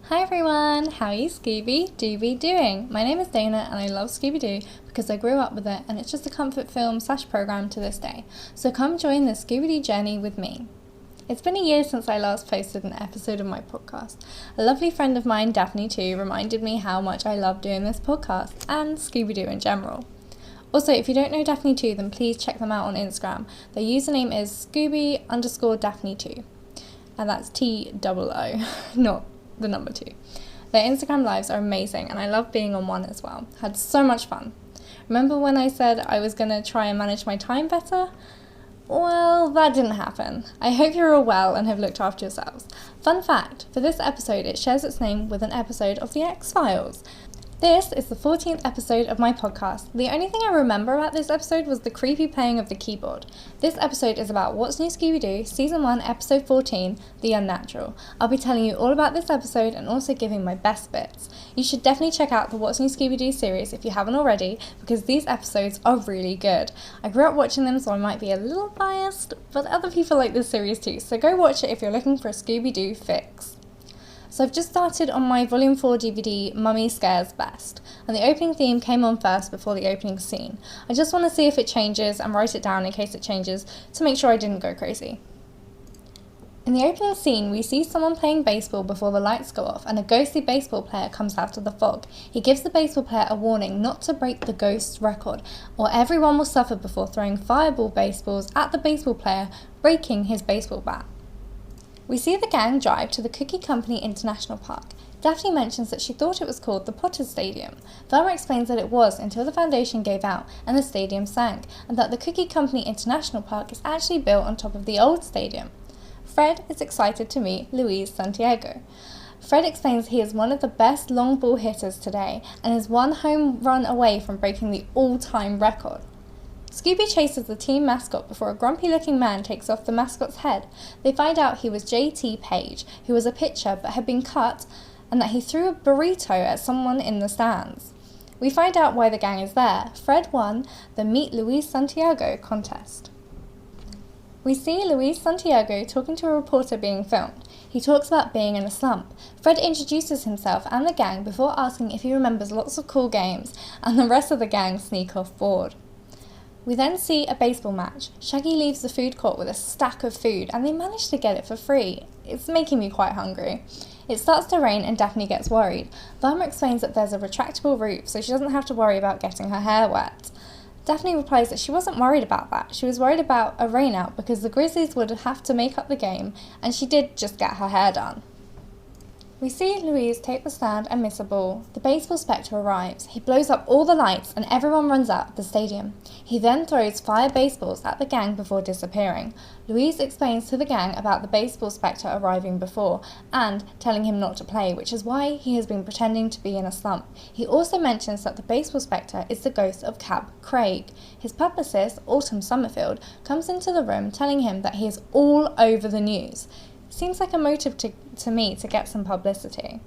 Hi everyone, how are you Scooby-Doo doing? My name is Dana and I love Scooby-Doo because I grew up with it and it's just a comfort film / program to this day. So come join the Scooby-Doo journey with me. It's been a year since I last posted an episode of my podcast. A lovely friend of mine, Daphne too, reminded me how much I love doing this podcast and Scooby-Doo in general. Also, if you don't know Daphne 2, then please check them out on Instagram. Their username is Scooby_Daphne2. And that's TOO, not the number 2. Their Instagram lives are amazing and I love being on one as well. Had so much fun. Remember when I said I was going to try and manage my time better? Well, that didn't happen. I hope you're all well and have looked after yourselves. Fun fact, for this episode it shares its name with an episode of The X-Files. This is the 14th episode of my podcast. The only thing I remember about this episode was the creepy playing of the keyboard. This episode is about What's New Scooby-Doo, Season 1, Episode 14, The Unnatural. I'll be telling you all about this episode and also giving my best bits. You should definitely check out the What's New Scooby-Doo series if you haven't already, because these episodes are really good. I grew up watching them, so I might be a little biased, but other people like this series too, so go watch it if you're looking for a Scooby-Doo fix. So I've just started on my Volume 4 DVD, Mummy Scares Best, and the opening theme came on first before the opening scene. I just want to see if it changes and write it down in case it changes to make sure I didn't go crazy. In the opening scene, we see someone playing baseball before the lights go off and a ghostly baseball player comes out of the fog. He gives the baseball player a warning not to break the ghost's record, or everyone will suffer before throwing fireball baseballs at the baseball player, breaking his baseball bat. We see the gang drive to the Cookie Company International Park. Daphne mentions that she thought it was called the Potters Stadium. Velma explains that it was until the foundation gave out and the stadium sank, and that the Cookie Company International Park is actually built on top of the old stadium. Fred is excited to meet Luis Santiago. Fred explains he is one of the best long ball hitters today and is one home run away from breaking the all-time record. Scooby chases the team mascot before a grumpy-looking man takes off the mascot's head. They find out he was J.T. Page, who was a pitcher but had been cut, and that he threw a burrito at someone in the stands. We find out why the gang is there. Fred won the Meet Luis Santiago contest. We see Luis Santiago talking to a reporter being filmed. He talks about being in a slump. Fred introduces himself and the gang before asking if he remembers lots of cool games, and the rest of the gang sneak off board. We then see a baseball match. Shaggy leaves the food court with a stack of food and they manage to get it for free. It's making me quite hungry. It starts to rain and Daphne gets worried. Velma explains that there's a retractable roof so she doesn't have to worry about getting her hair wet. Daphne replies that she wasn't worried about that. She was worried about a rainout because the Grizzlies would have to make up the game and she did just get her hair done. We see Louise take the stand and miss a ball. The Baseball Specter arrives. He blows up all the lights and everyone runs out of the stadium. He then throws fire baseballs at the gang before disappearing. Louise explains to the gang about the Baseball Specter arriving before and telling him not to play, which is why he has been pretending to be in a slump. He also mentions that the Baseball Specter is the ghost of Cab Craig. His publicist, Autumn Summerfield, comes into the room telling him that he is all over the news. Seems like a motive to me to get some publicity.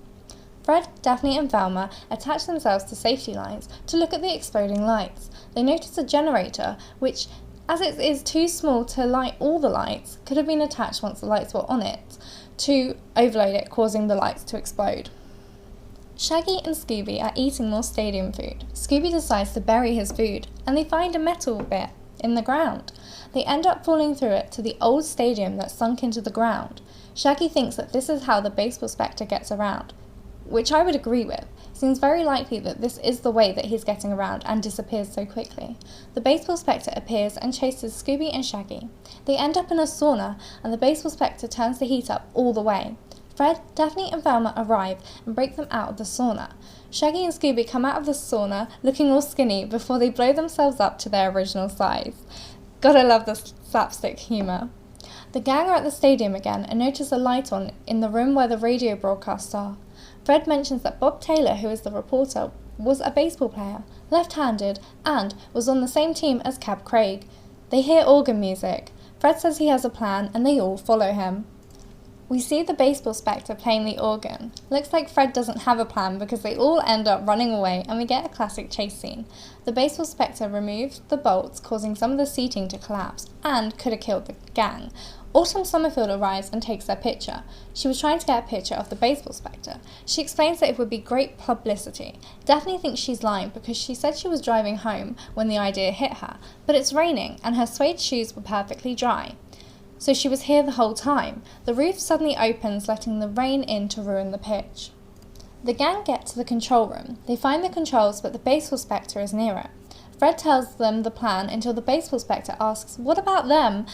Fred, Daphne and Velma attach themselves to safety lines to look at the exploding lights. They notice a generator which, as it is too small to light all the lights, could have been attached once the lights were on it to overload it, causing the lights to explode. Shaggy and Scooby are eating more stadium food. Scooby decides to bury his food and they find a metal bit in the ground. They end up falling through it to the old stadium that sunk into the ground. Shaggy thinks that this is how the Baseball Specter gets around, which I would agree with. Seems very likely that this is the way that he's getting around and disappears so quickly. The Baseball Specter appears and chases Scooby and Shaggy. They end up in a sauna and the Baseball Specter turns the heat up all the way. Fred, Daphne and Velma arrive and break them out of the sauna. Shaggy and Scooby come out of the sauna looking all skinny before they blow themselves up to their original size. Gotta love the slapstick humour. The gang are at the stadium again and notice a light on in the room where the radio broadcasts are. Fred mentions that Bob Taylor, who is the reporter, was a baseball player, left-handed, and was on the same team as Cab Craig. They hear organ music. Fred says he has a plan and they all follow him. We see the Baseball Specter playing the organ. Looks like Fred doesn't have a plan because they all end up running away and we get a classic chase scene. The Baseball Specter removed the bolts, causing some of the seating to collapse and could have killed the gang. Autumn Summerfield arrives and takes their picture. She was trying to get a picture of the Baseball Specter. She explains that it would be great publicity. Daphne thinks she's lying because she said she was driving home when the idea hit her, but it's raining and her suede shoes were perfectly dry. So she was here the whole time. The roof suddenly opens, letting the rain in to ruin the pitch. The gang get to the control room. They find the controls, but the Baseball Specter is near it. Fred tells them the plan until the Baseball Specter asks, "What about them?"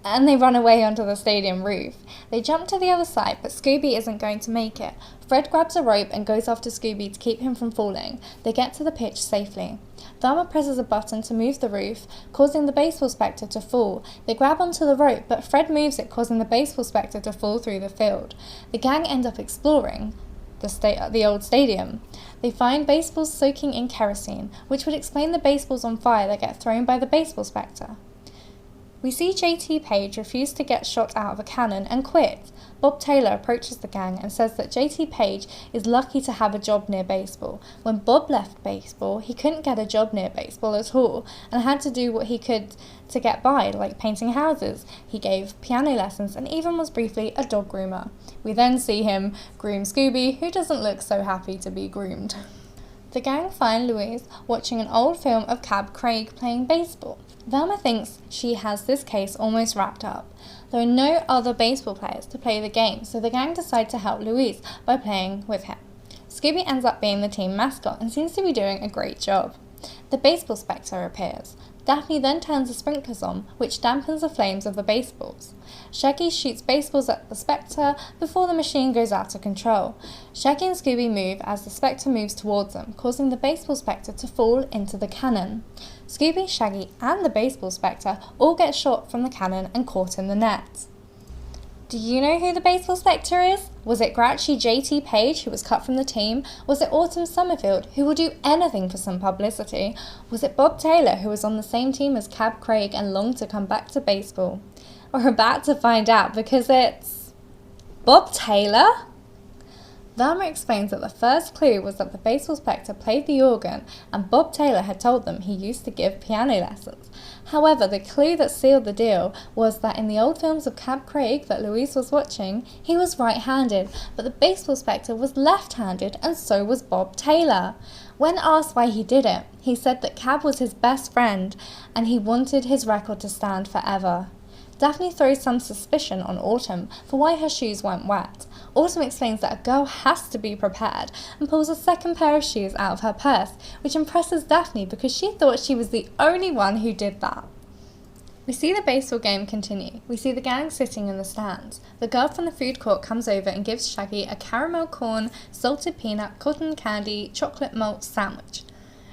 And they run away onto the stadium roof. They jump to the other side, but Scooby isn't going to make it. Fred grabs a rope and goes after Scooby to keep him from falling. They get to the pitch safely. Velma presses a button to move the roof, causing the Baseball Specter to fall. They grab onto the rope, but Fred moves it, causing the Baseball Specter to fall through the field. The gang end up exploring the old stadium. They find baseballs soaking in kerosene, which would explain the baseballs on fire that get thrown by the Baseball Specter. We see J.T. Page refuse to get shot out of a cannon and quit. Bob Taylor approaches the gang and says that J.T. Page is lucky to have a job near baseball. When Bob left baseball, he couldn't get a job near baseball at all and had to do what he could to get by, like painting houses. He gave piano lessons and even was briefly a dog groomer. We then see him groom Scooby, who doesn't look so happy to be groomed. The gang find Louise watching an old film of Cab Craig playing baseball. Velma thinks she has this case almost wrapped up. There are no other baseball players to play the game, so the gang decide to help Louise by playing with him. Scooby ends up being the team mascot and seems to be doing a great job. The Baseball Specter appears. Daphne then turns the sprinklers on, which dampens the flames of the baseballs. Shaggy shoots baseballs at the Spectre before the machine goes out of control. Shaggy and Scooby move as the Spectre moves towards them, causing the Baseball Specter to fall into the cannon. Scooby, Shaggy, and the Baseball Specter all get shot from the cannon and caught in the net. Do you know who the Baseball Specter is? Was it grouchy J.T. Page, who was cut from the team? Was it Autumn Summerfield, who will do anything for some publicity? Was it Bob Taylor, who was on the same team as Cab Craig and longed to come back to baseball? We're about to find out because it's Bob Taylor? Velma explains that the first clue was that the Baseball Specter played the organ and Bob Taylor had told them he used to give piano lessons. However, the clue that sealed the deal was that in the old films of Cab Craig that Louise was watching, he was right-handed, but the Baseball Specter was left-handed and so was Bob Taylor. When asked why he did it, he said that Cab was his best friend and he wanted his record to stand forever. Daphne throws some suspicion on Autumn for why her shoes went wet. Autumn explains that a girl has to be prepared and pulls a second pair of shoes out of her purse, which impresses Daphne because she thought she was the only one who did that. We see the baseball game continue. We see the gang sitting in the stands. The girl from the food court comes over and gives Shaggy a caramel corn, salted peanut, cotton candy, chocolate malt sandwich.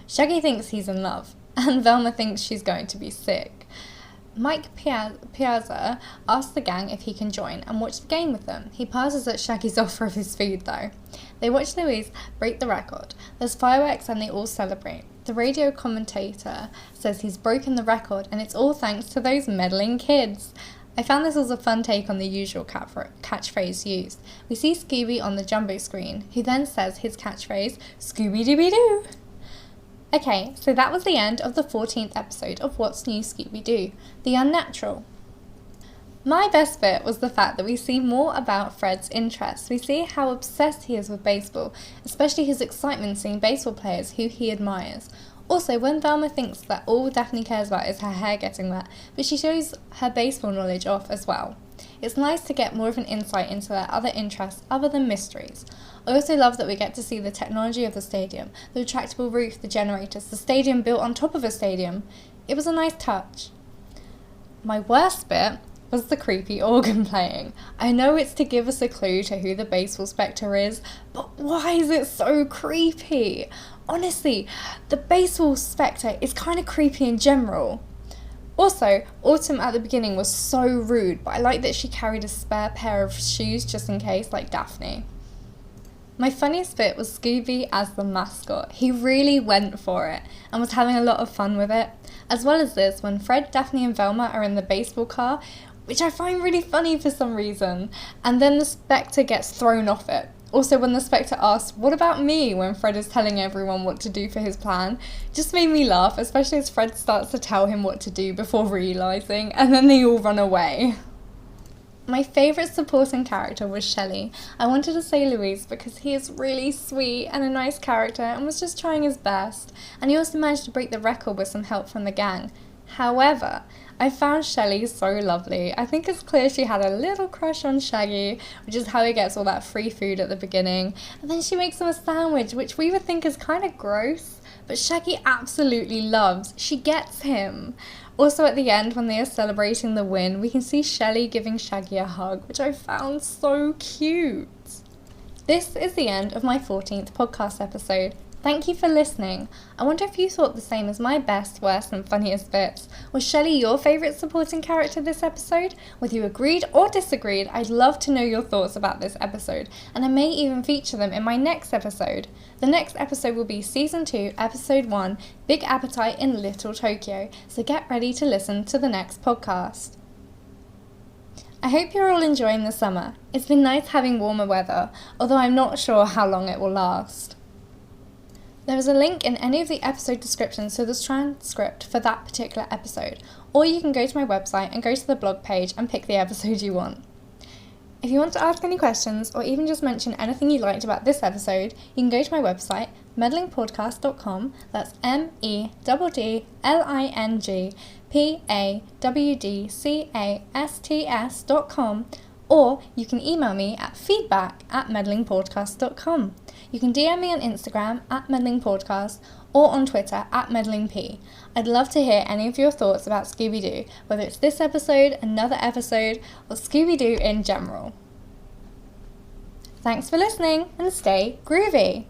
Shaggy thinks he's in love, and Velma thinks she's going to be sick. Mike Piazza asks the gang if he can join and watch the game with them. He passes at Shaggy's offer of his food though. They watch Louise break the record. There's fireworks and they all celebrate. The radio commentator says he's broken the record and it's all thanks to those meddling kids. I found this was a fun take on the usual catchphrase used. We see Scooby on the jumbo screen, who then says his catchphrase, Scooby-Dooby-Doo. Okay, so that was the end of the 14th episode of What's New Scooby-Doo, The Unnatural. My best bit was the fact that we see more about Fred's interests. We see how obsessed he is with baseball, especially his excitement seeing baseball players who he admires. Also, when Velma thinks that all Daphne cares about is her hair getting wet, but she shows her baseball knowledge off as well. It's nice to get more of an insight into their other interests other than mysteries. I also love that we get to see the technology of the stadium, the retractable roof, the generators, the stadium built on top of a stadium. It was a nice touch. My worst bit was the creepy organ playing. I know it's to give us a clue to who the Baseball Specter is, but why is it so creepy? Honestly, the Baseball Specter is kind of creepy in general. Also, Autumn at the beginning was so rude, but I like that she carried a spare pair of shoes just in case, like Daphne. My funniest bit was Scooby as the mascot. He really went for it and was having a lot of fun with it. As well as this, when Fred, Daphne and Velma are in the baseball car, which I find really funny for some reason. And then the Spectre gets thrown off it. Also, when the Spectre asks, "What about me?" when Fred is telling everyone what to do for his plan, just made me laugh, especially as Fred starts to tell him what to do before realising, and then they all run away. My favourite supporting character was Shelley. I wanted to say Luis because he is really sweet and a nice character and was just trying his best, and he also managed to break the record with some help from the gang. However, I found Shelley so lovely. I think it's clear she had a little crush on Shaggy, which is how he gets all that free food at the beginning, and then she makes him a sandwich, which we would think is kind of gross, but Shaggy absolutely loves. She gets him. Also at the end, when they are celebrating the win, we can see Shelley giving Shaggy a hug, which I found so cute. This is the end of my 14th podcast episode. Thank you for listening. I wonder if you thought the same as my best, worst and funniest bits. Was Shelley your favourite supporting character this episode? Whether you agreed or disagreed, I'd love to know your thoughts about this episode, and I may even feature them in my next episode. The next episode will be Season 2, Episode 1, Big Appetite in Little Tokyo, so get ready to listen to the next podcast. I hope you're all enjoying the summer. It's been nice having warmer weather, although I'm not sure how long it will last. There is a link in any of the episode descriptions to the transcript for that particular episode, or you can go to my website and go to the blog page and pick the episode you want. If you want to ask any questions or even just mention anything you liked about this episode, you can go to my website, meddlingpodcast.com, that's meddlingpodcasts.com, or you can email me at feedback@meddlingpodcast.com. You can DM me on Instagram @meddlingpodcast or on Twitter @meddlingp. I'd love to hear any of your thoughts about Scooby-Doo, whether it's this episode, another episode, or Scooby-Doo in general. Thanks for listening and stay groovy!